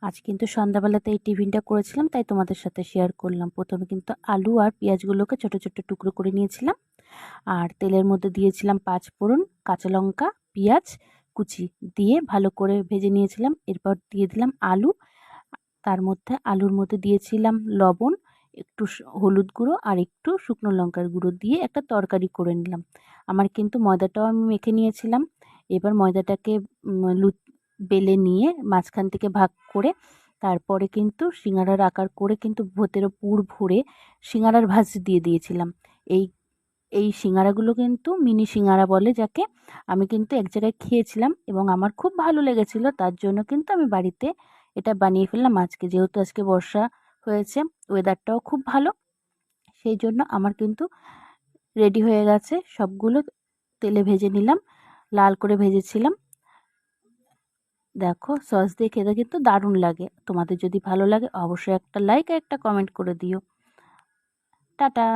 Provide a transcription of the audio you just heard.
আজ কিন্তু সন্ধ্যাবেলাতে এই টিফিনটা করেছিলাম, তাই তোমাদের সাথে শেয়ার করলাম। প্রথমে কিন্তু আলু আর পেঁয়াজগুলোকে ছোট ছোট টুকরো করে নিয়েছিলাম, আর তেলের মধ্যে দিয়েছিলাম 5 ফোড়ন, কাঁচা লঙ্কা, পেঁয়াজ কুচি দিয়ে ভালো করে ভেজে নিয়েছিলাম। এরপর দিয়ে দিলাম আলু, তার মধ্যে আলুর মধ্যে দিয়েছিলাম লবণ, একটু হলুদ গুঁড়ো আর একটু শুকনো লঙ্কার গুঁড়ো দিয়ে একটা তরকারি করে নিলাম। আমার কিন্তু ময়দাটাও আমি মেখে নিয়েছিলাম। এবার ময়দাটাকে বেলে নিয়ে মাঝখান থেকে ভাগ করে তারপরে কিন্তু সিঙ্গারার আকার করে কিন্তু ভেতরে পুর ভরে সিঙ্গারার ভাঁজ দিয়ে দিয়েছিলাম। এই এই সিঙ্গারাগুলো কিন্তু মিনি সিঙ্গারা বলে যাকে। আমি কিন্তু এক জায়গায় খেয়েছিলাম এবং আমার খুব ভালো লেগেছিল, তার জন্য কিন্তু আমি বাড়িতে এটা বানিয়ে ফেললাম আজকে। যেহেতু আজকে বর্ষা হয়েছে, ওয়েদারটাও খুব ভালো, সেই জন্য আমার কিন্তু রেডি হয়ে গেছে। সবগুলো তেলে ভেজে নিলাম, লাল করে ভেজেছিলাম। দেখো, সস দিয়ে খেতে কিন্তু দারুণ লাগে। তোমাদের যদি ভালো লাগে অবশ্যই একটা লাইক আর একটা কমেন্ট করে দিও। টাটা।